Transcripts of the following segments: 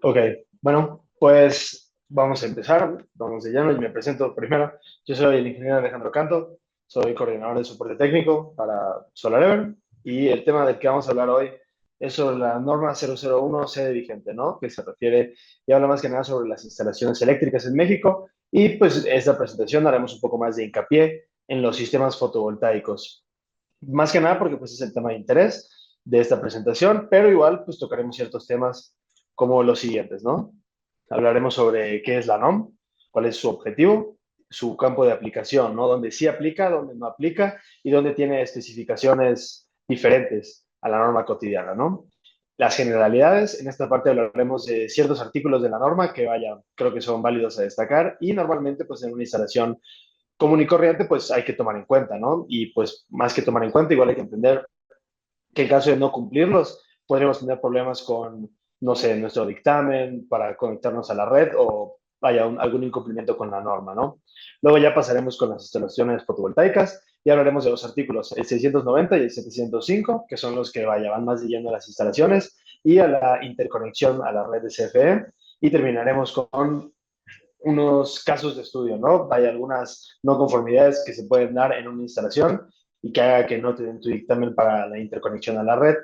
Ok, bueno, pues vamos a empezar, vamos de lleno y me presento primero. Yo soy el ingeniero Alejandro Canto, soy coordinador de soporte técnico para SolarEver y el tema del que vamos a hablar hoy es sobre la norma 001 sede vigente, ¿no? Que se refiere y habla más que nada sobre las instalaciones eléctricas en México y pues esta presentación haremos un poco más de hincapié en los sistemas fotovoltaicos. Más que nada porque pues es el tema de interés de esta presentación, pero igual pues tocaremos ciertos temas como los siguientes, ¿no? Hablaremos sobre qué es la NOM, cuál es su objetivo, su campo de aplicación, ¿no? Dónde sí aplica, dónde no aplica y dónde tiene especificaciones diferentes a la norma cotidiana, ¿no? Las generalidades, en esta parte hablaremos de ciertos artículos de la norma que, vaya, creo que son válidos a destacar y normalmente, pues en una instalación común y corriente, pues hay que tomar en cuenta, ¿no? Y pues más que tomar en cuenta, igual hay que entender que en caso de no cumplirlos, podríamos tener problemas con, no sé, nuestro dictamen para conectarnos a la red o vaya algún incumplimiento con la norma, ¿no? Luego ya pasaremos con las instalaciones fotovoltaicas y hablaremos de los artículos, el 690 y el 705, que son los que vaya, van más de lleno a las instalaciones y a la interconexión a la red de CFE. Y terminaremos con unos casos de estudio, ¿no? Hay algunas no conformidades que se pueden dar en una instalación y que haga que no te den tu dictamen para la interconexión a la red.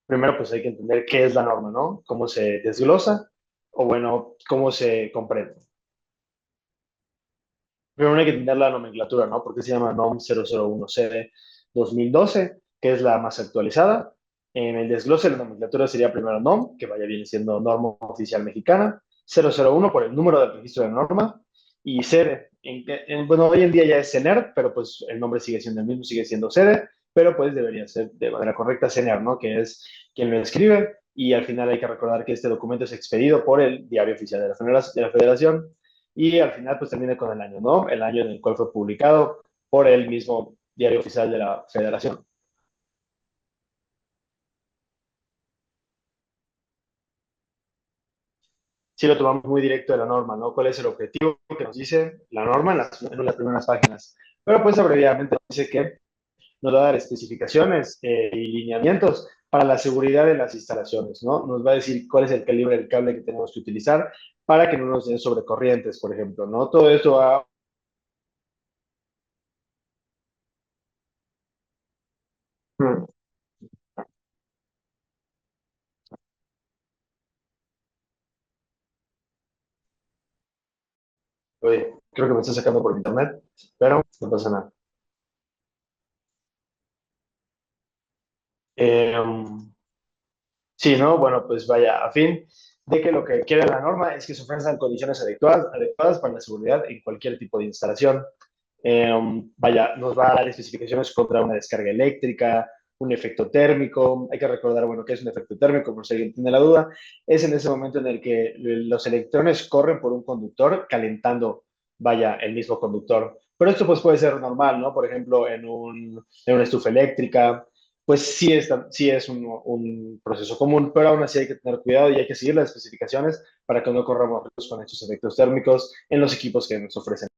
Primero, pues hay que entender qué es la norma, ¿no? Cómo se desglosa o, bueno, cómo se comprende. Primero hay que entender la nomenclatura, ¿no? Porque se llama NOM 001CD 2012, que es la más actualizada. En el desglose, la nomenclatura sería primero NOM, que vaya viene siendo norma oficial mexicana, 001 por el número del registro de norma, y SEDE. Bueno, hoy en día ya es CENER, pero pues el nombre sigue siendo el mismo, sigue siendo SEDE, pero pues debería ser de manera correcta CENER, ¿no? Que es quien lo escribe, y al final hay que recordar que este documento es expedido por el Diario Oficial de la Federación, y al final pues termina con el año, ¿no? El año en el cual fue publicado por el mismo Diario Oficial de la Federación. Si lo tomamos muy directo de la norma, ¿no? ¿Cuál es el objetivo que nos dice la norma en las primeras páginas? Pero pues abreviadamente dice que nos va a dar especificaciones y lineamientos para la seguridad de las instalaciones, ¿no? Nos va a decir cuál es el calibre del cable que tenemos que utilizar para que no nos den sobrecorrientes, por ejemplo, ¿no? Todo esto va... Hmm. Oye, creo que me está sacando por internet, pero no pasa nada. Eh, Sí, ¿no? Bueno, pues vaya, a fin de que lo que quiere la norma es que se ofrezcan condiciones adecuadas para la seguridad en cualquier tipo de instalación. Vaya, nos va a dar especificaciones contra una descarga eléctrica, un efecto térmico. Hay que recordar, bueno, qué es un efecto térmico, por si alguien tiene la duda. Es en ese momento en el que los electrones corren por un conductor calentando, vaya, el mismo conductor. Pero esto pues puede ser normal, ¿no? Por ejemplo, en una estufa eléctrica pues sí es un proceso común, pero aún así hay que tener cuidado y hay que seguir las especificaciones para que no corramos riesgos con estos efectos térmicos en los equipos que nos ofrecen.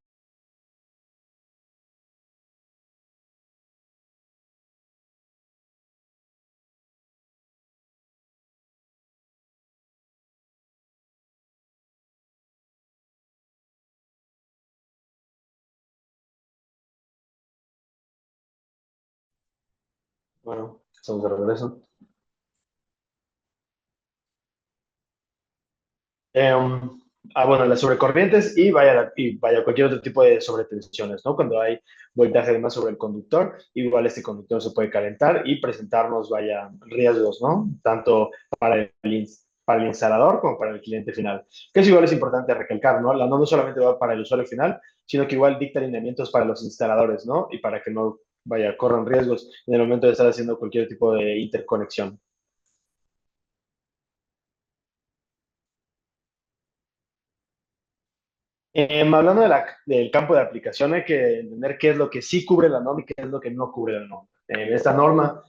Bueno, estamos de regreso. Eh, bueno, las sobrecorrientes y vaya cualquier otro tipo de sobretensiones, ¿no? Cuando hay voltaje además sobre el conductor, igual este conductor se puede calentar y presentarnos, vaya, riesgos, ¿no? Tanto para el instalador como para el cliente final. Que es igual es importante recalcar, ¿no? La no solamente va para el usuario final, sino que igual dicta lineamientos para los instaladores, ¿no? Y para que no, vaya, corran riesgos en el momento de estar haciendo cualquier tipo de interconexión. Hablando del campo de aplicación, hay que entender qué es lo que sí cubre la norma y qué es lo que no cubre la norma. Esta norma,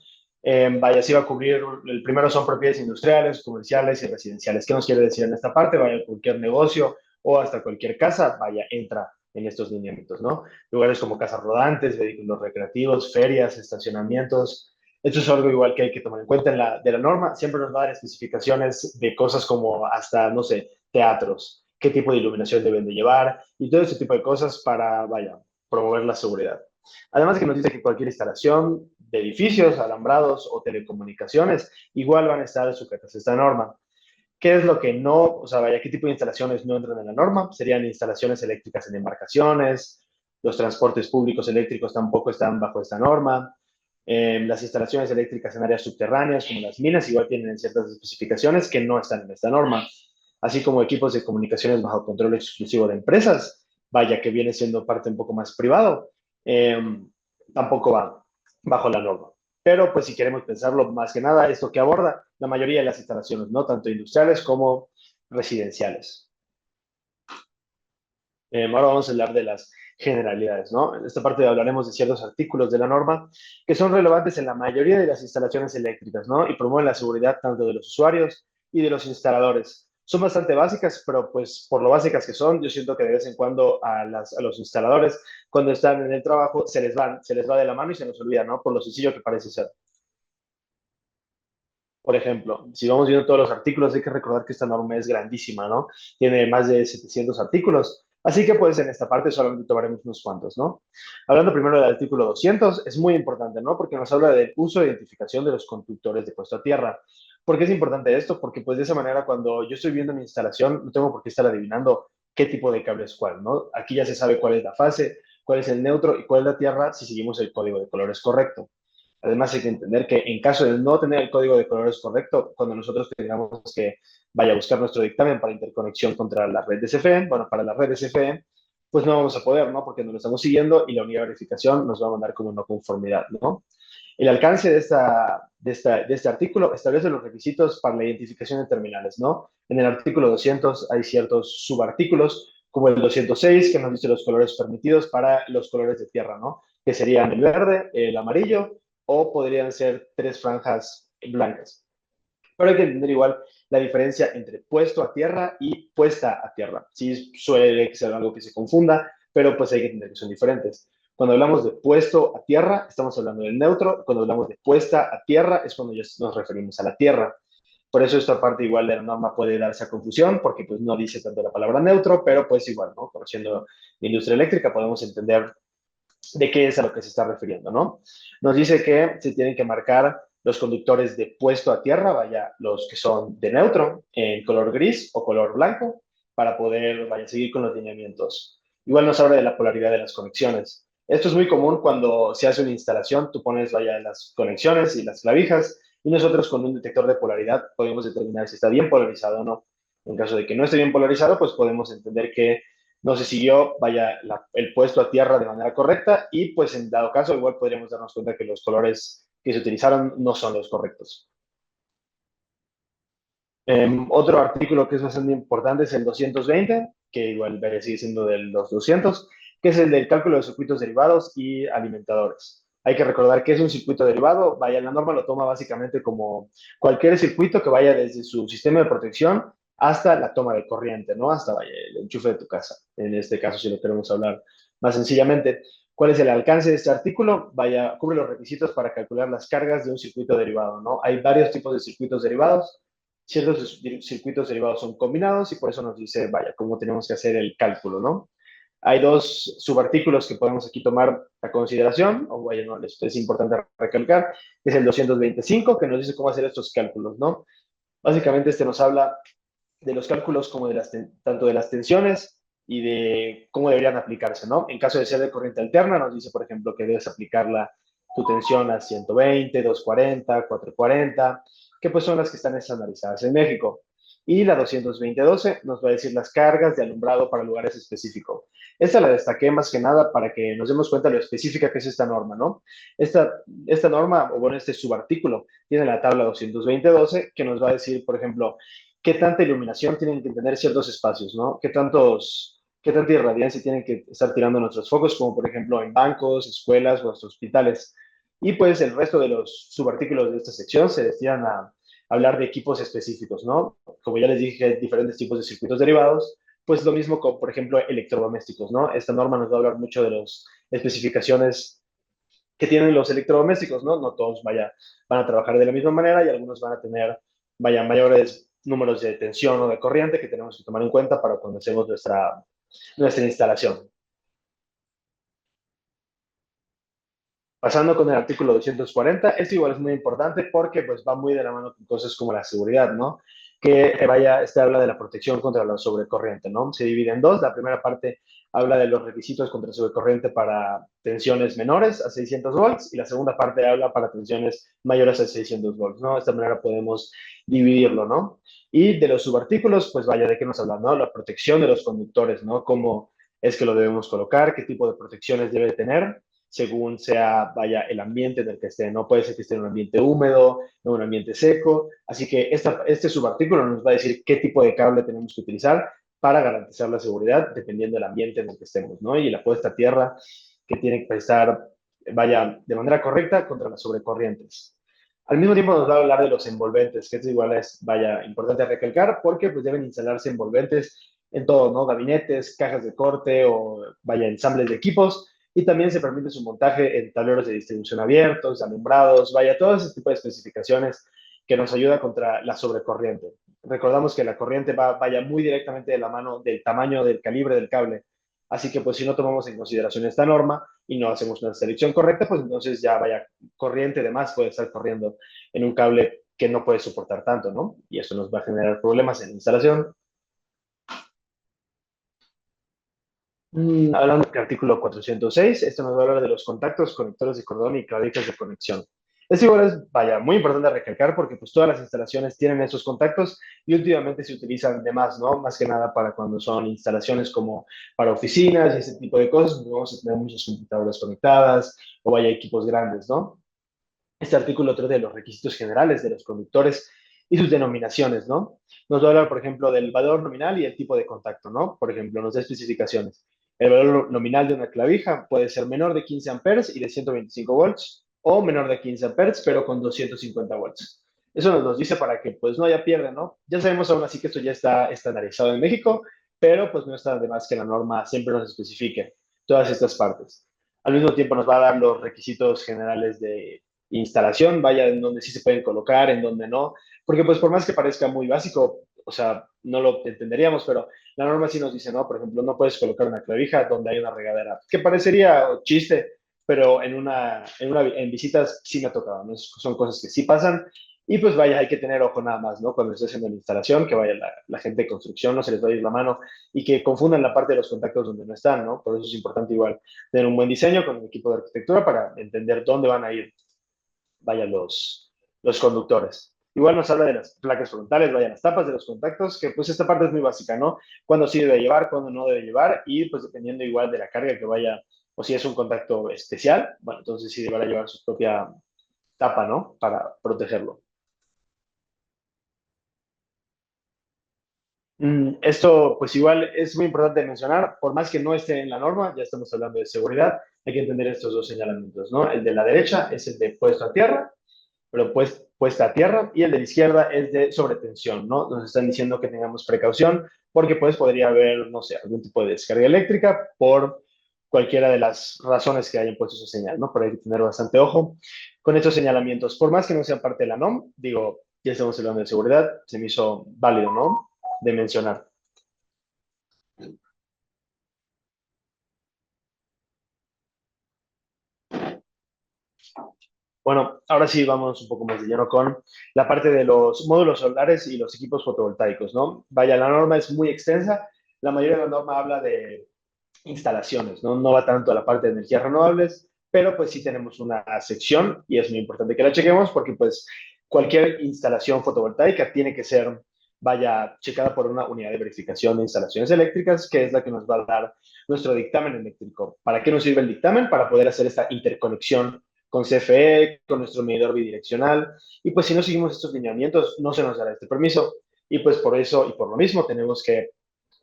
vaya, sí va a cubrir, el primero son propiedades industriales, comerciales y residenciales. ¿Qué nos quiere decir en esta parte? Vaya, cualquier negocio o hasta cualquier casa, vaya, entra en estos lineamientos, ¿no? Lugares como casas rodantes, vehículos recreativos, ferias, estacionamientos. Esto es algo igual que hay que tomar en cuenta de la norma. Siempre nos va a dar especificaciones de cosas como hasta, no sé, teatros, qué tipo de iluminación deben de llevar y todo ese tipo de cosas para, vaya, promover la seguridad. Además que nos dice que cualquier instalación de edificios, alambrados o telecomunicaciones igual van a estar sujetas a esta norma. ¿Qué es lo que no, o sea, vaya, qué tipo de instalaciones no entran en la norma? Serían instalaciones eléctricas en embarcaciones, los transportes públicos eléctricos tampoco están bajo esta norma, las instalaciones eléctricas en áreas subterráneas, como las minas, igual tienen ciertas especificaciones que no están en esta norma, así como equipos de comunicaciones bajo control exclusivo de empresas, vaya, que viene siendo parte un poco más privado, eh, tampoco va bajo la norma. Pero pues si queremos pensarlo más que nada, esto que aborda la mayoría de las instalaciones, ¿no? Tanto industriales como residenciales. Ahora vamos a hablar de las generalidades, ¿no? En esta parte hablaremos de ciertos artículos de la norma que son relevantes en la mayoría de las instalaciones eléctricas, ¿no? Y promueven la seguridad tanto de los usuarios y de los instaladores. Son bastante básicas, pero pues por lo básicas que son, yo siento que de vez en cuando a los instaladores, cuando están en el trabajo, se les va de la mano y se nos olvida, ¿no? Por lo sencillo que parece ser. Por ejemplo, si vamos viendo todos los artículos, hay que recordar que esta norma es grandísima, ¿no? Tiene más de 700 artículos. Así que pues en esta parte solamente tomaremos unos cuantos, ¿no? Hablando primero del artículo 200, es muy importante, ¿no? Porque nos habla del uso e identificación de los conductores de puesto a tierra. ¿Por qué es importante esto? Porque pues de esa manera cuando yo estoy viendo mi instalación, no tengo por qué estar adivinando qué tipo de cable es cuál, ¿no? Aquí ya se sabe cuál es la fase, cuál es el neutro y cuál es la tierra si seguimos el código de colores correcto. Además, hay que entender que en caso de no tener el código de colores correcto, cuando nosotros tengamos que vaya a buscar nuestro dictamen para interconexión contra la red de CFE, bueno, para la red de CFE, pues no vamos a poder, ¿no? Porque no lo estamos siguiendo y la unidad de verificación nos va a mandar como no conformidad, ¿no? El alcance de este artículo establece los requisitos para la identificación de terminales, ¿no? En el artículo 200 hay ciertos subartículos, como el 206, que nos dice los colores permitidos para los colores de tierra, ¿no? Que serían el verde, el amarillo, o podrían ser tres franjas blancas. Pero hay que entender igual la diferencia entre puesto a tierra y puesta a tierra. Sí, suele ser algo que se confunda, pero pues hay que entender que son diferentes. Cuando hablamos de puesto a tierra, estamos hablando del neutro. Cuando hablamos de puesta a tierra, es cuando ya nos referimos a la tierra. Por eso esta parte igual de la norma puede dar esa confusión, porque pues no dice tanto la palabra neutro, pero pues igual, ¿no? Conociendo la industria eléctrica podemos entender de qué es a lo que se está refiriendo, ¿no? Nos dice que se tienen que marcar los conductores de puesto a tierra, vaya, los que son de neutro, en color gris o color blanco, para poder, vaya, seguir con los lineamientos. Igual nos habla de la polaridad de las conexiones. Esto es muy común cuando se hace una instalación, tú pones, vaya, las conexiones y las clavijas, y nosotros con un detector de polaridad podemos determinar si está bien polarizado o no. En caso de que no esté bien polarizado, pues podemos entender que no se siguió, vaya, el puesto a tierra de manera correcta y pues en dado caso igual podríamos darnos cuenta que los colores que se utilizaron no son los correctos. Otro artículo que es bastante importante es el 220, que igual sigue siendo de los 200, que es el del cálculo de circuitos derivados y alimentadores. Hay que recordar que es un circuito derivado, vaya, la norma lo toma básicamente como cualquier circuito que vaya desde su sistema de protección hasta la toma de corriente, ¿no? Hasta vaya, el enchufe de tu casa. En este caso, si lo queremos hablar más sencillamente. ¿Cuál es el alcance de este artículo? Vaya, cubre los requisitos para calcular las cargas de un circuito derivado, ¿no? Hay varios tipos de circuitos derivados. Ciertos circuitos derivados son combinados y por eso nos dice, vaya, cómo tenemos que hacer el cálculo, ¿no? Hay dos subartículos que podemos aquí tomar a consideración, o vaya, no, es importante recalcar, es el 225, que nos dice cómo hacer estos cálculos, ¿no? Básicamente este nos habla de los cálculos como de tanto de las tensiones y de cómo deberían aplicarse, ¿no? En caso de ser de corriente alterna, nos dice, por ejemplo, que debes aplicarla tu tensión a 120, 240, 440, que pues son las que están estandarizadas en México. Y la 220-12 nos va a decir las cargas de alumbrado para lugares específicos. Esta la destaqué más que nada para que nos demos cuenta de lo específica que es esta norma, ¿no? Esta norma, o bueno, este subartículo, tiene la tabla 220-12 que nos va a decir, por ejemplo, qué tanta iluminación tienen que tener ciertos espacios, ¿no? Qué tanta irradiancia tienen que estar tirando nuestros focos, como por ejemplo en bancos, escuelas o hasta hospitales. Y pues el resto de los subartículos de esta sección se destinan a hablar de equipos específicos, ¿no? Como ya les dije, diferentes tipos de circuitos derivados, pues lo mismo con, por ejemplo, electrodomésticos, ¿no? Esta norma nos va a hablar mucho de las especificaciones que tienen los electrodomésticos, ¿no? No todos van a trabajar de la misma manera y algunos van a tener, mayores números de tensión o de corriente que tenemos que tomar en cuenta para cuando hacemos nuestra instalación. Pasando con el artículo 240, esto igual es muy importante porque pues va muy de la mano con cosas como la seguridad, ¿no? Que este habla de la protección contra la sobrecorriente, ¿no? Se divide en dos. La primera parte habla de los requisitos contra sobrecorriente para tensiones menores a 600 volts y la segunda parte habla para tensiones mayores a 600 volts, ¿no? De esta manera podemos dividirlo, ¿no? Y de los subartículos, pues vaya, ¿de qué nos habla, no? La protección de los conductores, ¿no? Cómo es que lo debemos colocar, qué tipo de protecciones debe tener según sea, vaya, el ambiente en el que esté. No puede ser que esté en un ambiente húmedo, en un ambiente seco. Así que este subartículo nos va a decir qué tipo de cable tenemos que utilizar para garantizar la seguridad dependiendo del ambiente en el que estemos, ¿no? Y la puesta a tierra que tiene que estar, vaya, de manera correcta contra las sobrecorrientes. Al mismo tiempo nos va a hablar de los envolventes, que es igual vaya, importante recalcar porque pues deben instalarse envolventes en todo, ¿no? Gabinetes, cajas de corte o, vaya, ensambles de equipos y también se permite su montaje en tableros de distribución abiertos, alumbrados, vaya, todo ese tipo de especificaciones que nos ayuda contra la sobrecorriente. Recordamos que la corriente vaya muy directamente de la mano del tamaño del calibre del cable. Así que pues si no tomamos en consideración esta norma y no hacemos una selección correcta, pues entonces ya vaya corriente de más puede estar corriendo en un cable que no puede soportar tanto, ¿no? Y eso nos va a generar problemas en la instalación. Hablando del artículo 406, esto nos va a hablar de los contactos, conectores de cordón y clavijas de conexión. Esto igual es, vaya, muy importante recalcar porque pues todas las instalaciones tienen esos contactos y últimamente se utilizan de más, ¿no? Más que nada para cuando son instalaciones como para oficinas y ese tipo de cosas, pues vamos a tener muchas computadoras conectadas o vaya equipos grandes, ¿no? Este artículo trata de los requisitos generales de los conductores y sus denominaciones, ¿no? Nos va a hablar, por ejemplo, del valor nominal y el tipo de contacto, ¿no? Por ejemplo, nos da especificaciones. El valor nominal de una clavija puede ser menor de 15 amperes y de 125 volts o menor de 15 amperes pero con 250 volts. Eso nos dice para que pues no haya pierde, ¿no? Ya sabemos aún así que esto ya está estandarizado en México, pero pues no está de más que la norma siempre nos especifique todas estas partes. Al mismo tiempo nos va a dar los requisitos generales de instalación, vaya, en donde sí se pueden colocar, en donde no, porque pues por más que parezca muy básico, o sea, no lo entenderíamos, pero la norma sí nos dice, no, por ejemplo, no puedes colocar una clavija donde hay una regadera, que parecería chiste, pero en visitas sí me ha tocado, ¿no? Son cosas que sí pasan, y pues vaya, hay que tener ojo nada más, ¿no? Cuando esté haciendo la instalación, que vaya la gente de construcción, no se les vaya a ir la mano y que confundan la parte de los contactos donde no están, ¿no? Por eso es importante igual tener un buen diseño con el equipo de arquitectura para entender dónde van a ir vaya los conductores. Igual nos habla de las placas frontales, vaya las tapas de los contactos, que pues esta parte es muy básica, ¿no? Cuándo sí debe llevar, cuándo no debe llevar, y pues dependiendo igual de la carga que vaya, o si es un contacto especial, bueno, entonces sí deberá llevar su propia tapa, ¿no? Para protegerlo. Esto, pues igual es muy importante mencionar, por más que no esté en la norma, ya estamos hablando de seguridad, hay que entender estos dos señalamientos, ¿no? El de la derecha es el de puesto a tierra pero pues puesta a tierra, y el de la izquierda es de sobretensión, ¿no? Nos están diciendo que tengamos precaución porque pues podría haber, no sé, algún tipo de descarga eléctrica por cualquiera de las razones que hayan puesto esa señal, ¿no? Pero hay que tener bastante ojo con estos señalamientos. Por más que no sean parte de la NOM, digo, ya estamos hablando de seguridad, se me hizo válido, ¿no? De mencionar. Bueno, ahora sí vamos un poco más de lleno con la parte de los módulos solares y los equipos fotovoltaicos, ¿no? Vaya, la norma es muy extensa. La mayoría de la norma habla de instalaciones, ¿no? No va tanto a la parte de energías renovables, pero pues sí tenemos una sección y es muy importante que la chequemos porque pues cualquier instalación fotovoltaica tiene que ser, vaya, checada por una unidad de verificación de instalaciones eléctricas, que es la que nos va a dar nuestro dictamen eléctrico. ¿Para qué nos sirve el dictamen? Para poder hacer esta interconexión con CFE, con nuestro medidor bidireccional, y pues si no seguimos estos lineamientos, no se nos dará este permiso, y pues por eso y por lo mismo tenemos que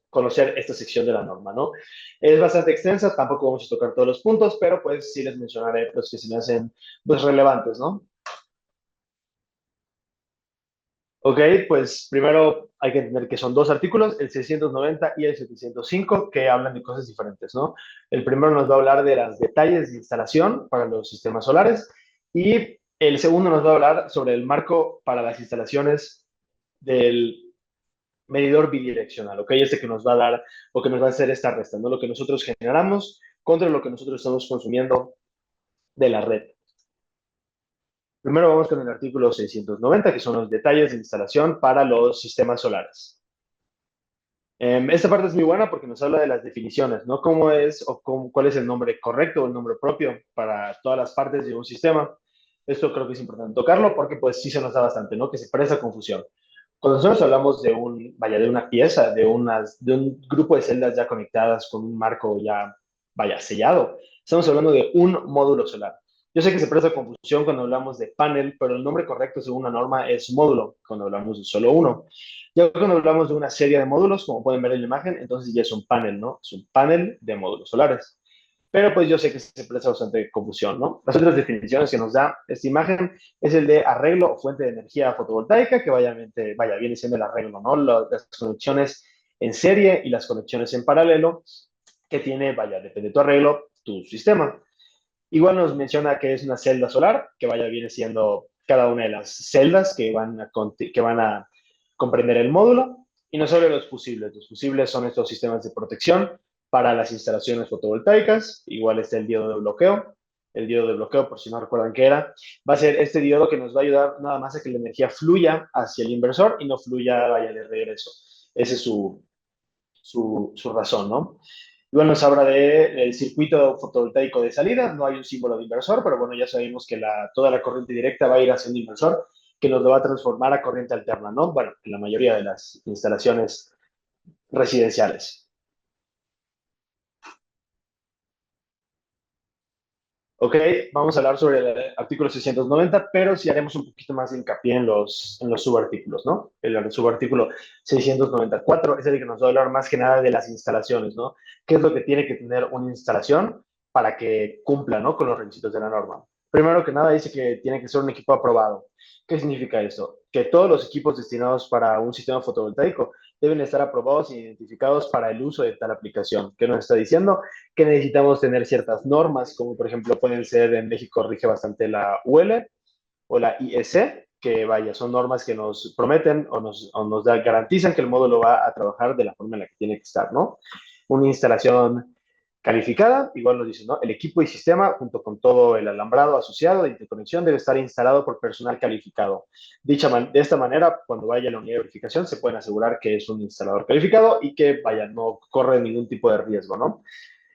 conocer esta sección de la norma, ¿no? Es bastante extensa, tampoco vamos a tocar todos los puntos, pero pues sí les mencionaré los que se me hacen pues relevantes, ¿no? Ok, pues primero hay que entender que son dos artículos, el 690 y el 705, que hablan de cosas diferentes, ¿no? El primero nos va a hablar de los detalles de instalación para los sistemas solares y el segundo nos va a hablar sobre el marco para las instalaciones del medidor bidireccional, ¿ok? Este que nos va a dar o que nos va a hacer esta resta, ¿no? Lo que nosotros generamos contra lo que nosotros estamos consumiendo de la red. Primero vamos con el artículo 690, que son los detalles de instalación para los sistemas solares. Esta parte es muy buena porque nos habla de las definiciones, ¿no? Cómo es o cuál es el nombre correcto o el nombre propio para todas las partes de un sistema. Esto creo que es importante tocarlo porque pues sí se nos da bastante, ¿no? Que se presta confusión. Cuando nosotros hablamos de de una pieza, de un grupo de celdas ya conectadas con un marco ya, sellado, estamos hablando de un módulo solar. Yo sé que se presta confusión cuando hablamos de panel, pero el nombre correcto según la norma es módulo, cuando hablamos de solo uno. Ya cuando hablamos de una serie de módulos, como pueden ver en la imagen, entonces ya es un panel, ¿no? Es un panel de módulos solares. Pero pues yo sé que se presta bastante confusión, ¿no? Las otras definiciones que nos da esta imagen es el de arreglo o fuente de energía fotovoltaica, que viene siendo el arreglo, ¿no? Las conexiones en serie y las conexiones en paralelo que tiene, depende de tu arreglo, tu sistema. Igual nos menciona que es una celda solar, que viene siendo cada una de las celdas que van a comprender el módulo, y no solo los fusibles. Los fusibles son estos sistemas de protección para las instalaciones fotovoltaicas. Igual está el diodo de bloqueo. El diodo de bloqueo, por si no recuerdan qué era, va a ser este diodo que nos va a ayudar nada más a que la energía fluya hacia el inversor y no fluya, de regreso. Ese es su razón, ¿no? Igual nos habla del circuito fotovoltaico de salida, no hay un símbolo de inversor, pero bueno, ya sabemos que toda la corriente directa va a ir hacia un inversor que nos lo va a transformar a corriente alterna, ¿no? Bueno, en la mayoría de las instalaciones residenciales. Ok, vamos a hablar sobre el artículo 690, pero sí haremos un poquito más de hincapié en los subartículos, ¿no? El subartículo 694 es el que nos va a hablar más que nada de las instalaciones, ¿no? ¿Qué es lo que tiene que tener una instalación para que cumpla, ¿no? Con los requisitos de la norma? Primero que nada dice que tiene que ser un equipo aprobado. ¿Qué significa esto? Que todos los equipos destinados para un sistema fotovoltaico deben estar aprobados e identificados para el uso de tal aplicación. ¿Qué nos está diciendo? Que necesitamos tener ciertas normas, como por ejemplo pueden ser, en México rige bastante la UL o la IEC, que son normas que nos prometen o nos garantizan que el módulo va a trabajar de la forma en la que tiene que estar, ¿no? Una instalación calificada, igual nos dice, ¿no? El equipo y sistema, junto con todo el alambrado asociado de interconexión, debe estar instalado por personal calificado. De esta manera, cuando vaya a la unidad de verificación, se pueden asegurar que es un instalador calificado y que, no corre ningún tipo de riesgo, ¿no?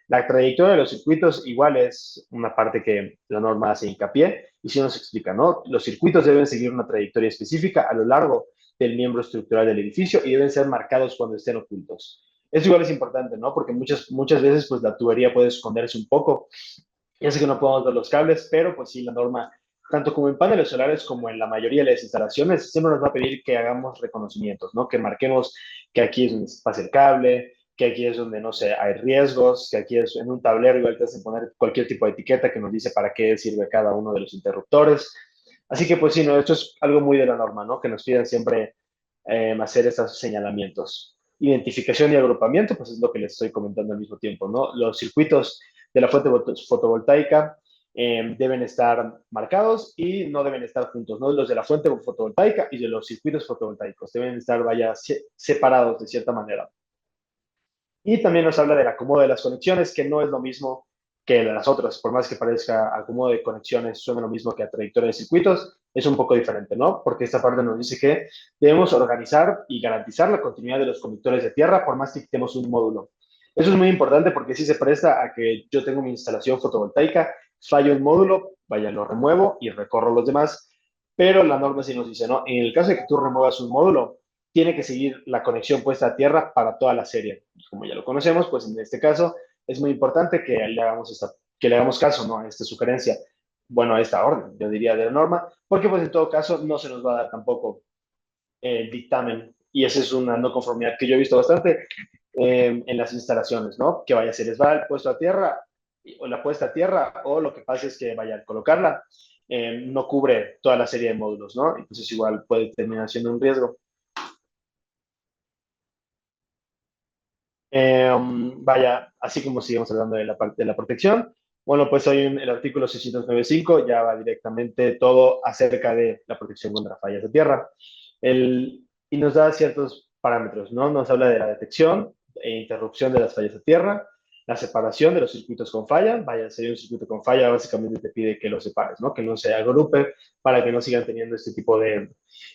La trayectoria de los circuitos igual es una parte que la norma hace hincapié y sí nos explica, ¿no? Los circuitos deben seguir una trayectoria específica a lo largo del miembro estructural del edificio y deben ser marcados cuando estén ocultos. Eso igual es importante, ¿no? Porque muchas veces pues la tubería puede esconderse un poco. Ya sé que no podemos ver los cables, pero pues sí, la norma, tanto como en paneles solares como en la mayoría de las instalaciones, siempre nos va a pedir que hagamos reconocimientos, ¿no? Que marquemos que aquí es donde pasa el cable, que aquí es donde, no sé, hay riesgos, que aquí es en un tablero igual te hacen poner cualquier tipo de etiqueta que nos dice para qué sirve cada uno de los interruptores. Así que pues sí, no, esto es algo muy de la norma, ¿no? Que nos piden siempre hacer estos señalamientos. Identificación y agrupamiento, pues es lo que les estoy comentando al mismo tiempo, ¿no? Los circuitos de la fuente fotovoltaica deben estar marcados y no deben estar juntos, ¿no? Los de la fuente fotovoltaica y de los circuitos fotovoltaicos deben estar, separados de cierta manera. Y también nos habla del acomodo de las conexiones, que no es lo mismo que las otras, por más que parezca acomodo de conexiones, suena lo mismo que a trayectoria de circuitos, es un poco diferente, ¿no? Porque esta parte nos dice que debemos organizar y garantizar la continuidad de los conductores de tierra, por más que quitemos un módulo. Eso es muy importante porque sí se presta a que yo tengo mi instalación fotovoltaica, fallo un módulo, lo remuevo y recorro los demás, pero la norma sí nos dice, ¿no? En el caso de que tú remuevas un módulo, tiene que seguir la conexión puesta a tierra para toda la serie. Como ya lo conocemos, pues en este caso es muy importante que le hagamos caso, ¿no? A esta sugerencia, bueno, a esta orden, yo diría, de la norma, porque pues en todo caso no se nos va a dar tampoco el dictamen, y esa es una no conformidad que yo he visto bastante en las instalaciones, ¿no? Que se les va el puesto a tierra, o la puesta a tierra, o lo que pasa es que al colocarla, no cubre toda la serie de módulos, ¿no? Entonces igual puede terminar siendo un riesgo. Vaya, así como seguimos hablando de la parte de la protección, bueno, pues hoy en el artículo 695 ya va directamente todo acerca de la protección contra fallas de tierra. Y nos da ciertos parámetros, ¿no? Nos habla de la detección e interrupción de las fallas de tierra, la separación de los circuitos con falla. Vaya, si hay un circuito con falla, básicamente te pide que lo separes, ¿no? Que no se agrupe para que no sigan teniendo este tipo de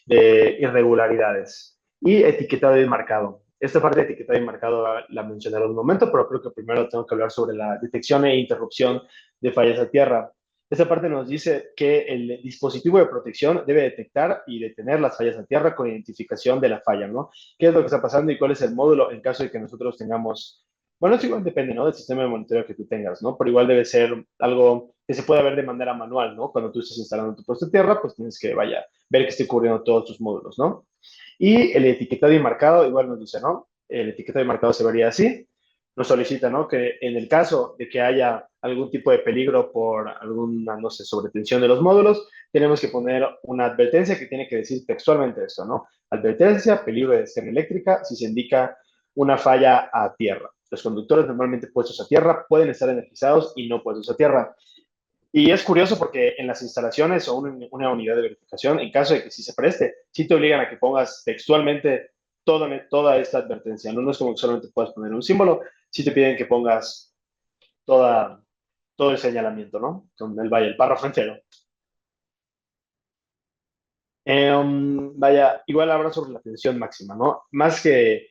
irregularidades. Y etiquetado y marcado. Esta parte de etiquetado y marcado la mencioné en un momento, pero creo que primero tengo que hablar sobre la detección e interrupción de fallas de tierra. Esta parte nos dice que el dispositivo de protección debe detectar y detener las fallas de tierra con identificación de la falla, ¿no? ¿Qué es lo que está pasando y cuál es el módulo en caso de que nosotros tengamos, bueno, eso igual depende, ¿no? Del sistema de monitoreo que tú tengas, ¿no? Pero igual debe ser algo que se pueda ver de manera manual, ¿no? Cuando tú estés instalando tu puesto de tierra, pues tienes que, vaya, ver que esté cubriendo todos tus módulos, ¿no? Y el etiquetado y marcado igual nos dice, ¿no? El etiquetado y marcado se vería así. Nos solicita, ¿no? Que en el caso de que haya algún tipo de peligro por alguna, no sé, sobretensión de los módulos, tenemos que poner una advertencia que tiene que decir textualmente esto, ¿no? Advertencia, peligro de descarga eléctrica, si se indica una falla a tierra. Los conductores normalmente puestos a tierra pueden estar energizados y no puestos a tierra. Y es curioso porque en las instalaciones o una unidad de verificación, en caso de que sí se preste, sí te obligan a que pongas textualmente toda esta advertencia. No, no es como que solamente puedas poner un símbolo, sí te piden que pongas toda, todo el señalamiento, ¿no? Con el párrafo entero. Vaya, igual habla sobre la tensión máxima, ¿no? Más que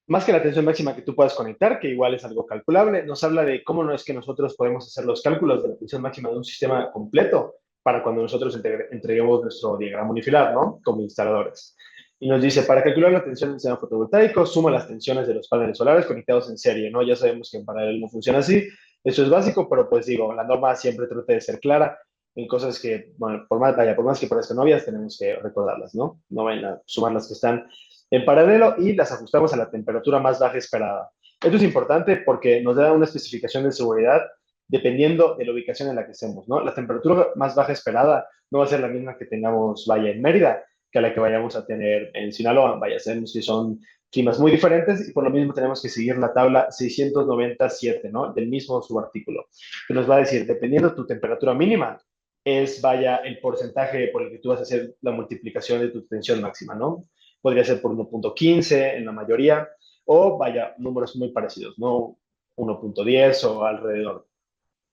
la tensión máxima que tú puedas conectar, que igual es algo calculable, nos habla de cómo no es que nosotros podemos hacer los cálculos de la tensión máxima de un sistema completo para cuando nosotros entreguemos nuestro diagrama unifilar, ¿no? Como instaladores. Y nos dice, para calcular la tensión del sistema fotovoltaico, suma las tensiones de los paneles solares conectados en serie, ¿no? Ya sabemos que en paralelo no funciona así, eso es básico, pero pues digo, la norma siempre trata de ser clara en cosas que, bueno, por más que parezcan obvias, tenemos que recordarlas, ¿no? No vayan a sumar las que están en paralelo y las ajustamos a la temperatura más baja esperada. Esto es importante porque nos da una especificación de seguridad dependiendo de la ubicación en la que estemos, ¿no? La temperatura más baja esperada no va a ser la misma que tengamos, vaya, en Mérida, que a la que vayamos a tener en Sinaloa. Vaya, sabemos que son climas muy diferentes y por lo mismo tenemos que seguir la tabla 697, ¿no? Del mismo subartículo, que nos va a decir, dependiendo tu temperatura mínima, es, vaya, el porcentaje por el que tú vas a hacer la multiplicación de tu tensión máxima, ¿no? Podría ser por 1.15 en la mayoría, o vaya, números muy parecidos, ¿no? 1.10 o alrededor.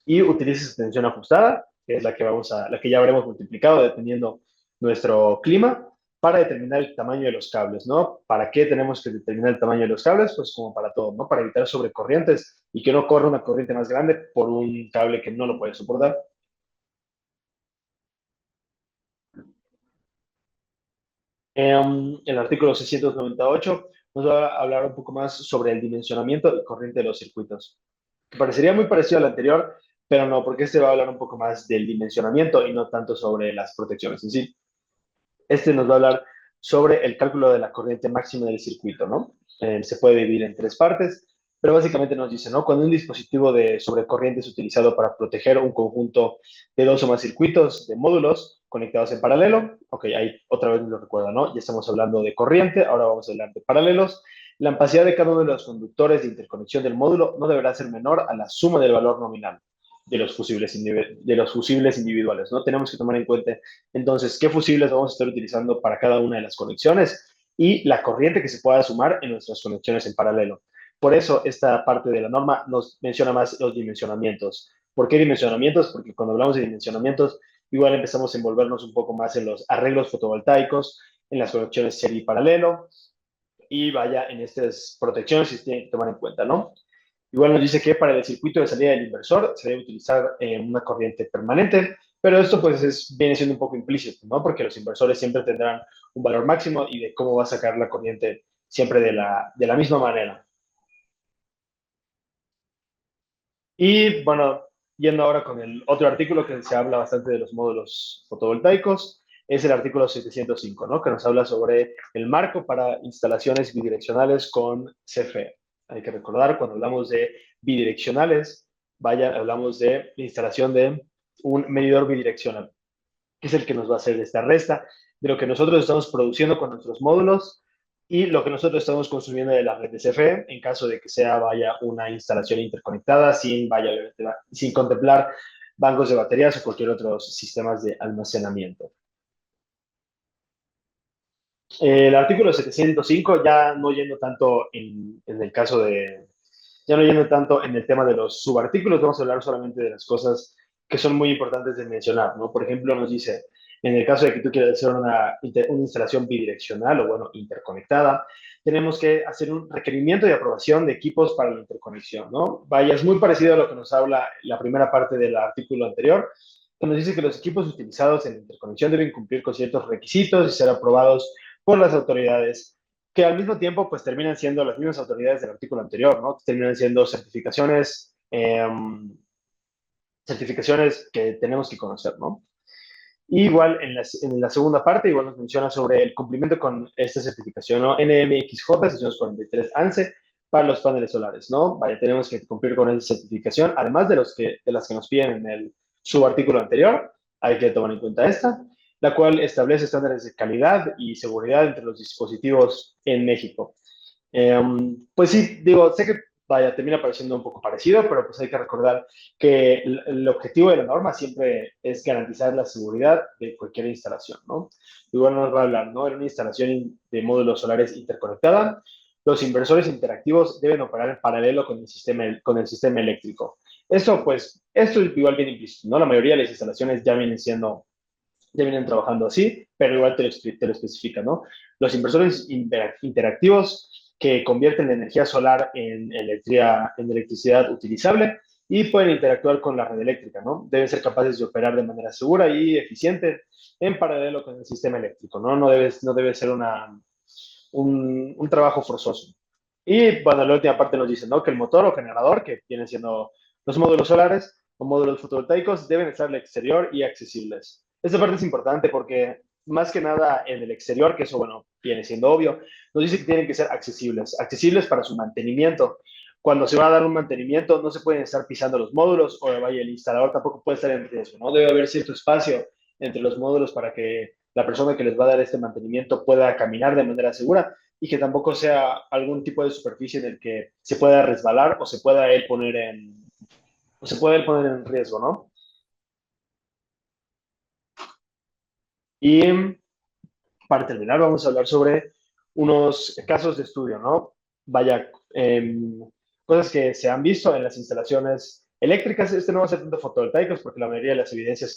Y utilices tensión ajustada, que es la que ya habremos multiplicado dependiendo nuestro clima, para determinar el tamaño de los cables, ¿no? ¿Para qué tenemos que determinar el tamaño de los cables? Pues como para todo, ¿no? Para evitar sobrecorrientes y que no corra una corriente más grande por un cable que no lo puede soportar. El artículo 698 nos va a hablar un poco más sobre el dimensionamiento y corriente de los circuitos. Parecería muy parecido al anterior, pero no, porque este va a hablar un poco más del dimensionamiento y no tanto sobre las protecciones en sí. Este nos va a hablar sobre el cálculo de la corriente máxima del circuito, ¿no? Se puede dividir en tres partes, pero básicamente nos dice, ¿no? Cuando un dispositivo de sobrecorriente es utilizado para proteger un conjunto de dos o más circuitos de módulos conectados en paralelo, ok, ahí otra vez nos lo recuerda, ¿no? Ya estamos hablando de corriente, ahora vamos a hablar de paralelos. La amperación de cada uno de los conductores de interconexión del módulo no deberá ser menor a la suma del valor nominal de los fusibles individuales, ¿no? Tenemos que tomar en cuenta entonces qué fusibles vamos a estar utilizando para cada una de las conexiones y la corriente que se pueda sumar en nuestras conexiones en paralelo. Por eso esta parte de la norma nos menciona más los dimensionamientos. ¿Por qué dimensionamientos? Porque cuando hablamos de dimensionamientos, igual empezamos a envolvernos un poco más en los arreglos fotovoltaicos, en las conexiones serie y paralelo, y vaya, en estas protecciones se tienen que tomar en cuenta, ¿no? Igual nos dice que para el circuito de salida del inversor se debe utilizar una corriente permanente, pero esto pues viene siendo un poco implícito, ¿no? Porque los inversores siempre tendrán un valor máximo y de cómo va a sacar la corriente siempre de la misma manera. Y bueno, yendo ahora con el otro artículo que se habla bastante de los módulos fotovoltaicos, es el artículo 705, ¿no? Que nos habla sobre el marco para instalaciones bidireccionales con CFE. Hay que recordar, cuando hablamos de bidireccionales, vaya, hablamos de instalación de un medidor bidireccional, que es el que nos va a hacer esta resta de lo que nosotros estamos produciendo con nuestros módulos y lo que nosotros estamos consumiendo de la red de CFE en caso de que sea, vaya, una instalación interconectada sin contemplar bancos de baterías o cualquier otro sistemas de almacenamiento. El artículo 705, ya no yendo tanto en el caso de, ya no yendo tanto en el tema de los subartículos, vamos a hablar solamente de las cosas que son muy importantes de mencionar, ¿no? Por ejemplo, nos dice, en el caso de que tú quieras hacer una instalación bidireccional o, bueno, interconectada, tenemos que hacer un requerimiento de aprobación de equipos para la interconexión, ¿no? Vaya, es muy parecido a lo que nos habla la primera parte del artículo anterior, que nos dice que los equipos utilizados en la interconexión deben cumplir con ciertos requisitos y ser aprobados por las autoridades, que al mismo tiempo pues terminan siendo las mismas autoridades del artículo anterior, ¿no? Terminan siendo certificaciones que tenemos que conocer, ¿no? Y igual en la segunda parte, igual nos menciona sobre el cumplimiento con esta certificación, ¿no? NMXJ 643 ANSE para los paneles solares, ¿no? Vaya, tenemos que cumplir con esa certificación, además de las que nos piden en el subartículo anterior, hay que tomar en cuenta esta, la cual establece estándares de calidad y seguridad entre los dispositivos en México. Pues sí, digo, sé que vaya, termina pareciendo un poco parecido, pero pues hay que recordar que el objetivo de la norma siempre es garantizar la seguridad de cualquier instalación, ¿no? Igual nos va a hablar, ¿no? En una instalación de módulos solares interconectada, los inversores interactivos deben operar en paralelo con el sistema eléctrico. Eso, pues, esto es igual bien implícito, ¿no? La mayoría de las instalaciones ya vienen trabajando así, pero igual te lo especifica, ¿no? Los inversores interactivos que convierten la energía solar en electricidad utilizable y pueden interactuar con la red eléctrica, ¿no? Deben ser capaces de operar de manera segura y eficiente en paralelo con el sistema eléctrico, ¿no? No debe ser un trabajo forzoso. Y bueno, la última parte nos dice, ¿no? Que el motor o generador, que vienen siendo los módulos solares o módulos fotovoltaicos, deben estar al exterior y accesibles. Esta parte es importante porque más que nada en el exterior, que eso, bueno, viene siendo obvio, nos dice que tienen que ser accesibles para su mantenimiento. Cuando se va a dar un mantenimiento, no se pueden estar pisando los módulos o vaya, el instalador tampoco puede estar en riesgo, ¿no? Debe haber cierto espacio entre los módulos para que la persona que les va a dar este mantenimiento pueda caminar de manera segura y que tampoco sea algún tipo de superficie en el que se pueda resbalar o se pueda él poner en riesgo, ¿no? Y para terminar, vamos a hablar sobre unos casos de estudio, ¿no? Vaya, cosas que se han visto en las instalaciones eléctricas. Este no va a ser tanto fotovoltaicos, porque la mayoría de las evidencias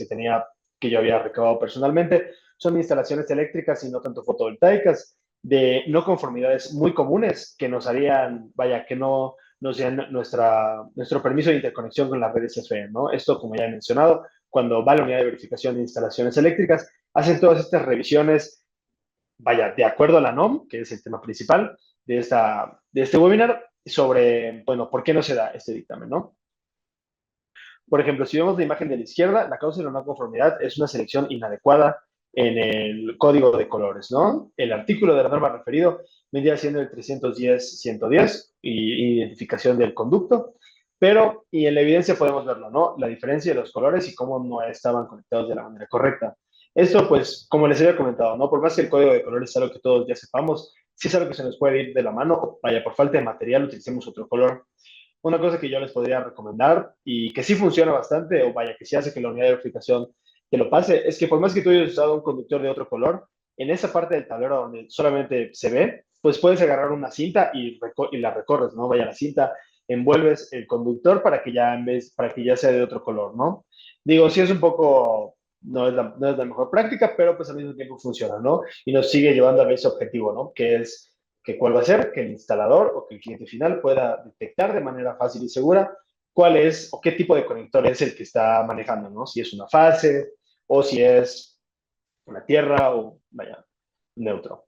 que yo había recabado personalmente, son instalaciones eléctricas y no tanto fotovoltaicas, de no conformidades muy comunes que nos harían, vaya, que no nos den nuestro permiso de interconexión con las redes CFE, ¿no? Esto, como ya he mencionado, cuando va a la unidad de verificación de instalaciones eléctricas, hacen todas estas revisiones, vaya, de acuerdo a la NOM, que es el tema principal de este webinar, sobre, bueno, por qué no se da este dictamen, ¿no? Por ejemplo, si vemos la imagen de la izquierda, la causa de la no conformidad es una selección inadecuada en el código de colores, ¿no? El artículo de la norma referido vendría siendo el 310-110 y identificación del conducto, pero, y en la evidencia podemos verlo, ¿no? La diferencia de los colores y cómo no estaban conectados de la manera correcta. Esto, pues, como les había comentado, ¿no? Por más que el código de colores es algo que todos ya sepamos, si es algo que se nos puede ir de la mano, o vaya, por falta de material, utilicemos otro color. Una cosa que yo les podría recomendar y que sí funciona bastante, o vaya, que sí hace que la unidad de verificación te lo pase, es que por más que tú hayas usado un conductor de otro color, en esa parte del tablero donde solamente se ve, pues puedes agarrar una cinta y la recorres, ¿no? Vaya, la cinta, envuelves el conductor para que ya sea de otro color, ¿no? Digo, sí es un poco, no es la mejor práctica, pero pues al mismo tiempo funciona, ¿no? Y nos sigue llevando a ese objetivo, ¿no? Que es que cuál va a ser que el instalador o que el cliente final pueda detectar de manera fácil y segura cuál es o qué tipo de conector es el que está manejando, ¿no? Si es una fase o si es una tierra o, vaya, neutro.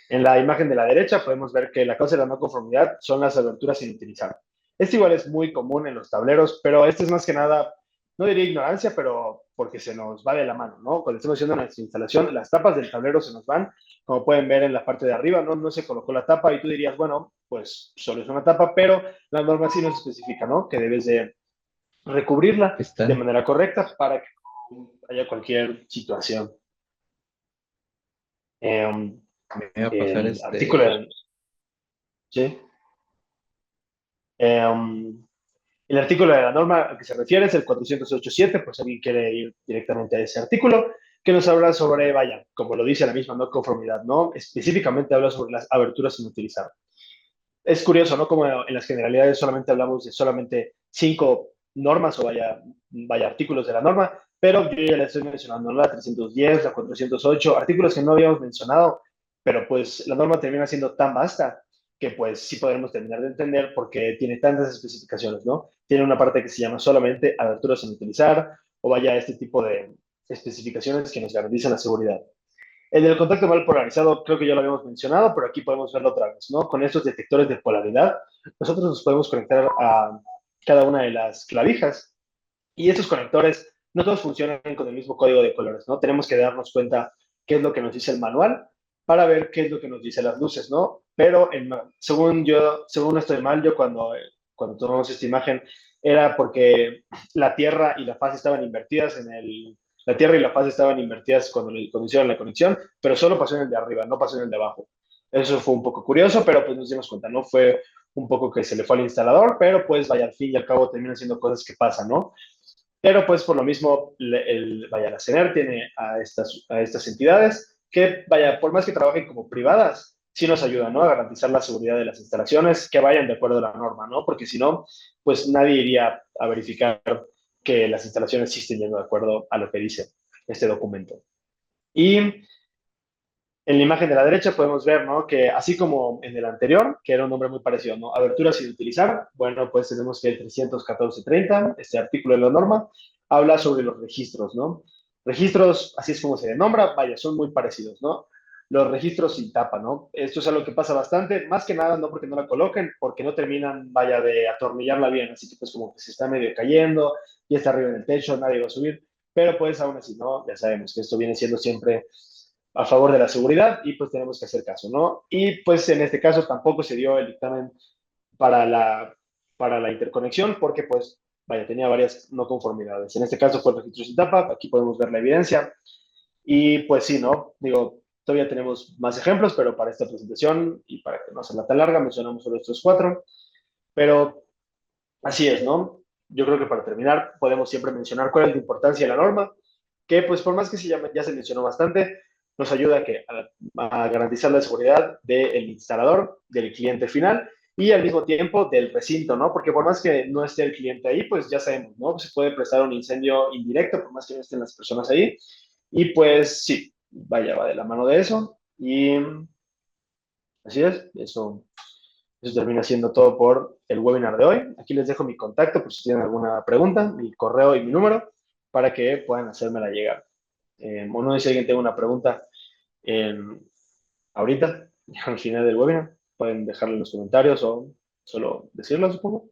En la imagen de la derecha podemos ver que la causa de la no conformidad son las aberturas sin utilizar. Este igual es muy común en los tableros, pero este es más que nada, no diría ignorancia, pero porque se nos va de la mano, ¿no? Cuando estamos haciendo nuestra instalación, las tapas del tablero se nos van, como pueden ver en la parte de arriba, ¿no? No se colocó la tapa y tú dirías, bueno, pues solo es una tapa, pero la norma sí nos especifica, ¿no? Que debes de recubrirla de Está. manera correcta para que no haya cualquier situación. Em, Me va a pasar el artículo de, ¿sí? Em, el artículo de la norma al que se refiere es el 408.7, por si alguien quiere ir directamente a ese artículo, que nos habla sobre, vaya, como lo dice la misma no conformidad, ¿no? Específicamente habla sobre las aberturas sin utilizar. Es curioso, ¿no? Como en las generalidades solamente hablamos de solamente 5 normas o vaya artículos de la norma, pero yo ya les estoy mencionando, ¿no? La 310, la 408, artículos que no habíamos mencionado, pero pues la norma termina siendo tan vasta que pues sí podremos terminar de entender por qué tiene tantas especificaciones, ¿no? Tiene una parte que se llama solamente aberturas sin utilizar o vaya este tipo de especificaciones que nos garantizan la seguridad. El del contacto mal polarizado creo que ya lo habíamos mencionado, pero aquí podemos verlo otra vez, ¿no? Con estos detectores de polaridad, nosotros nos podemos conectar a cada una de las clavijas y estos conectores no todos funcionan con el mismo código de colores, ¿no? Tenemos que darnos cuenta qué es lo que nos dice el manual para ver qué es lo que nos dice las luces, ¿no? Pero según no estoy mal, yo cuando tomamos esta imagen era porque la Tierra y la fase estaban invertidas la Tierra y la fase estaban invertidas cuando hicieron la conexión, pero solo pasó en el de arriba, no pasó en el de abajo. Eso fue un poco curioso, pero pues nos dimos cuenta, ¿no? Fue un poco que se le fue al instalador, pero pues vaya, al fin y al cabo terminan siendo cosas que pasan, ¿no? Pero pues por lo mismo, vaya, la CENER tiene a estas entidades que, vaya, por más que trabajen como privadas, sí nos ayudan, ¿no? A garantizar la seguridad de las instalaciones, que vayan de acuerdo a la norma, ¿no? Porque si no, pues nadie iría a verificar que las instalaciones sí estén yendo de acuerdo a lo que dice este documento. Y en la imagen de la derecha podemos ver, ¿no? Que así como en el anterior, que era un nombre muy parecido, ¿no? Aberturas sin utilizar, bueno, pues tenemos que el 314.30, este artículo de la norma, habla sobre los registros, ¿no? Registros, así es como se nombra, vaya, son muy parecidos, ¿no? Los registros sin tapa, ¿no? Esto es algo que pasa bastante, más que nada no porque no la coloquen, porque no terminan, vaya, de atornillarla bien, así que pues como que se está medio cayendo, y está arriba en el techo, nadie va a subir, pero pues aún así, ¿no? Ya sabemos que esto viene siendo siempre a favor de la seguridad y pues tenemos que hacer caso, ¿no? Y pues en este caso tampoco se dio el dictamen para la interconexión porque pues, vaya, tenía varias no conformidades. En este caso fue el registro sin tapa, aquí podemos ver la evidencia y pues sí, ¿no? Digo, todavía tenemos más ejemplos, pero para esta presentación y para que no sea tan larga, mencionamos solo estos 4, pero así es, ¿no? Yo creo que para terminar podemos siempre mencionar cuál es la importancia de la norma, que pues por más que ya se mencionó bastante, nos ayuda a garantizar la seguridad del instalador, del cliente final y al mismo tiempo del recinto, ¿no? Porque por más que no esté el cliente ahí, pues ya sabemos, ¿no? Se puede prestar un incendio indirecto por más que no estén las personas ahí. Y pues sí, vaya, va de la mano de eso. Y así es, eso termina siendo todo por el webinar de hoy. Aquí les dejo mi contacto por si tienen alguna pregunta, mi correo y mi número, para que puedan hacérmela llegar. O no sé si alguien tiene una pregunta eh, ahorita, al final del webinar. Pueden dejarlo en los comentarios o solo decirlo, supongo.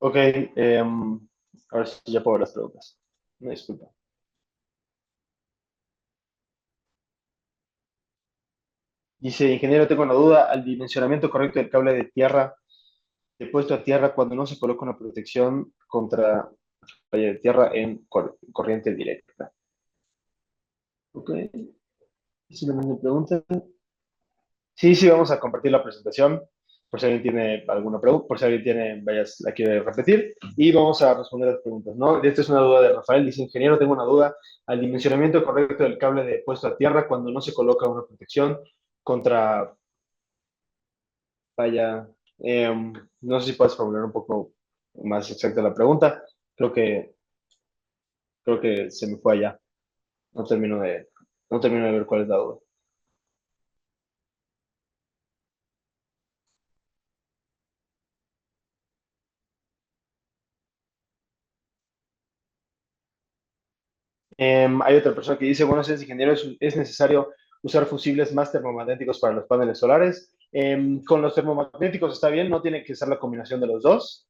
Ok, ahora sí ya puedo ver las preguntas. Me disculpa. Dice, ingeniero, tengo una duda. Al dimensionamiento correcto del cable de tierra, de puesto a tierra, cuando no se coloca una protección contra falla de tierra en corriente directa. Ok, ¿es una misma pregunta? Sí, sí, vamos a compartir la presentación por si alguien tiene alguna pregunta, por si alguien tiene, vaya, la quiere repetir, y vamos a responder las preguntas, ¿no? Esta es una duda de Rafael, dice, ingeniero, tengo una duda, al dimensionamiento correcto del cable de puesto a tierra cuando no se coloca una protección contra falla. No sé si puedes formular un poco más exacta la pregunta. Creo que, creo que se me fue allá. No termino de, no termino de ver cuál es la duda. Hay otra persona que dice, buenos días, ingeniero, es necesario usar fusibles más termomagnéticos para los paneles solares. Con los termomagnéticos está bien, no tiene que ser la combinación de los dos.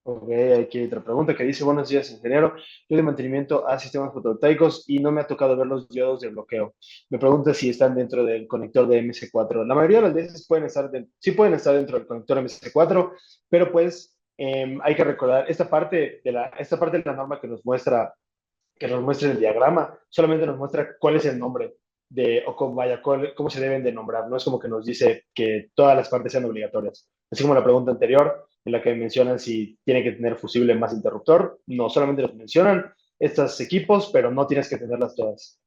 Ok, aquí hay otra pregunta que dice, buenos días, ingeniero. Yo de mantenimiento a sistemas fotovoltaicos y no me ha tocado ver los diodos de bloqueo. Me pregunta si están dentro del conector de MS4. La mayoría de las veces pueden estar, sí pueden estar dentro del conector MS4, pero pues hay que recordar esta parte de la norma que nos muestre el diagrama, solamente nos muestra cuál es el nombre o cómo, vaya, cómo se deben de nombrar. No es como que nos dice que todas las partes sean obligatorias. Así como la pregunta anterior, en la que mencionan si tiene que tener fusible más interruptor. No, solamente nos mencionan estos equipos, pero no tienes que tenerlas todas.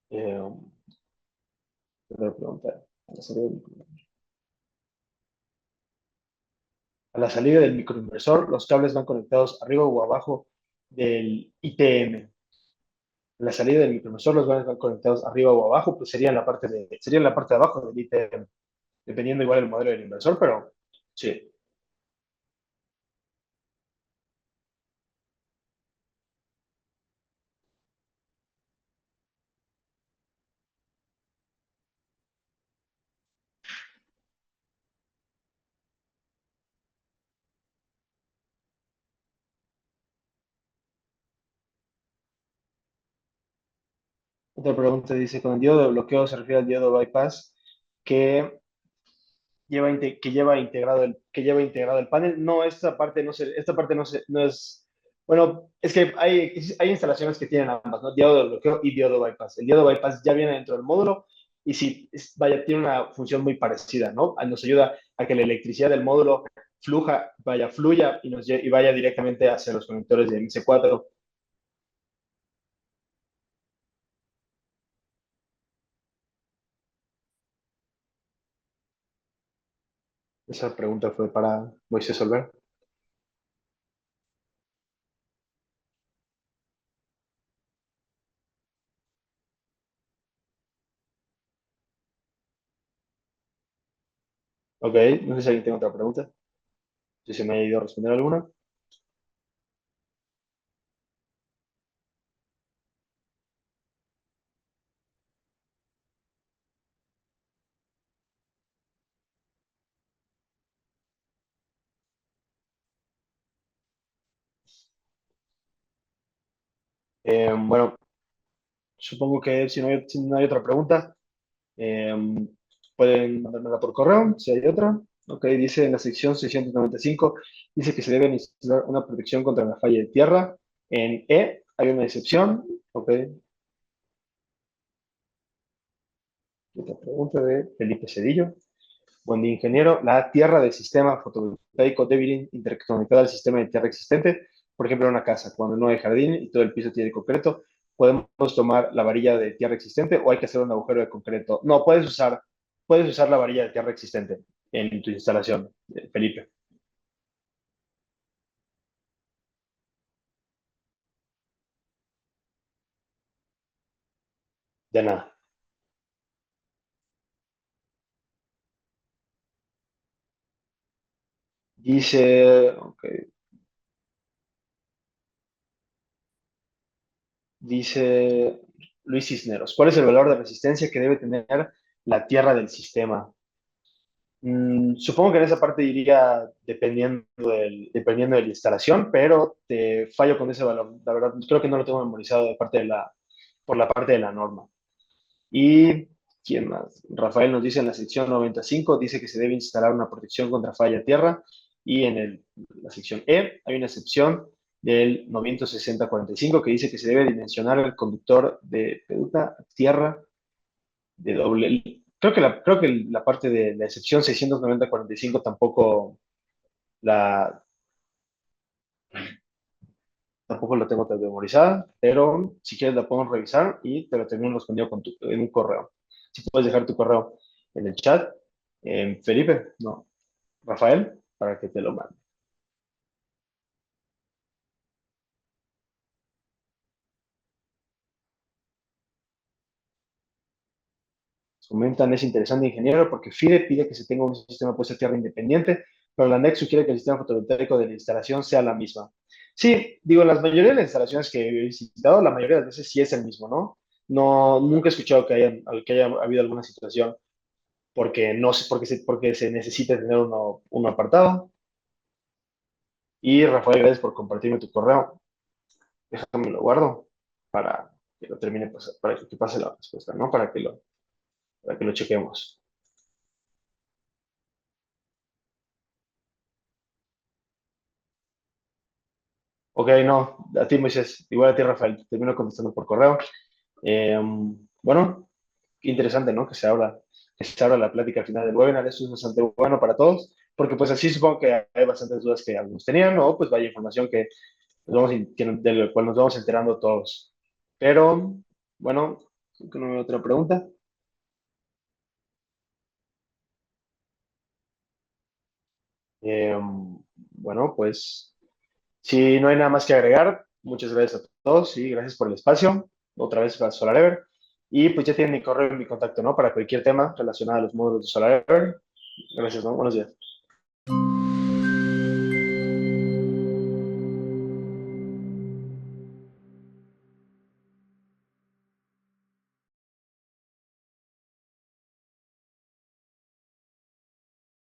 Eh, pregunta. A la salida del microinversor, los cables van conectados arriba o abajo del ITM. La salida del microinversor los van a estar conectados arriba o abajo, pues sería en la parte de abajo del ITM, dependiendo igual del modelo del inversor, pero sí. Otra pregunta dice, con el diodo de bloqueo se refiere al diodo bypass que que lleva integrado el panel. No, esta parte no es, bueno, es que hay instalaciones que tienen ambas, ¿no? Diodo de bloqueo y diodo bypass. El diodo bypass ya viene dentro del módulo y sí, vaya, tiene una función muy parecida, ¿no? Nos ayuda a que la electricidad del módulo fluya y vaya directamente hacia los conectores de MC4. Esa pregunta fue para Moisés Solver. Ok, no sé si alguien tiene otra pregunta. Si se me ha ido a responder alguna. Bueno, supongo que si no hay otra pregunta, eh, pueden mandármela por correo, si hay otra. Ok, dice en la sección 695, dice que se debe instalar una protección contra la falla de tierra. En E hay una excepción. Ok, otra pregunta de Felipe Cedillo. Buen día, ingeniero. La tierra del sistema fotovoltaico debe ir interconectada al sistema de tierra existente. Por ejemplo, en una casa, cuando no hay jardín y todo el piso tiene concreto, ¿podemos tomar la varilla de tierra existente o hay que hacer un agujero de concreto? No, puedes usar la varilla de tierra existente en tu instalación, Felipe. De nada. Dice, ok, dice Luis Cisneros, ¿cuál es el valor de resistencia que debe tener la tierra del sistema? Supongo que en esa parte diría dependiendo de la instalación, pero te fallo con ese valor. La verdad, creo que no lo tengo memorizado por la parte de la norma. Y, ¿quién más? Rafael nos dice en la sección 95, dice que se debe instalar una protección contra falla a tierra. Y en la sección E hay una excepción del 96045 que dice que se debe dimensionar el conductor de peduta a tierra de doble. Creo que la parte de la excepción 690-45 tampoco la tengo tan memorizada, pero si quieres la podemos revisar y te lo termino respondiendo en un correo. Si puedes dejar tu correo en el chat, Felipe, no, Rafael, para que te lo mande. Comentan, es interesante, ingeniero, porque FIDE pide que se tenga un sistema puesto a tierra independiente, pero la ANEC sugiere que el sistema fotovoltaico de la instalación sea la misma. Sí, digo, la mayoría de las instalaciones que he visitado, la mayoría de las veces sí es el mismo, ¿no? No, nunca he escuchado que haya habido alguna situación porque no sé, porque se necesita tener uno apartado. Y Rafael, gracias por compartirme tu correo. Déjame lo guardo para que lo termine, para que pase la respuesta, ¿no? Para que lo chequemos. Ok, no, a ti Moisés, igual a ti Rafael, te termino contestando por correo. Eh, bueno, qué interesante, ¿no? Que se abra la plática al final del webinar, eso es bastante bueno para todos, porque pues así supongo que hay bastantes dudas que algunos tenían, o pues vaya información de la cual nos vamos enterando todos. Pero, bueno, creo que no hay otra pregunta. Eh, bueno, pues si no hay nada más que agregar, muchas gracias a todos y gracias por el espacio. Otra vez para SolarEver. Y pues ya tienen mi correo y mi contacto, ¿no? Para cualquier tema relacionado a los módulos de SolarEver. Gracias, ¿no? Buenos días.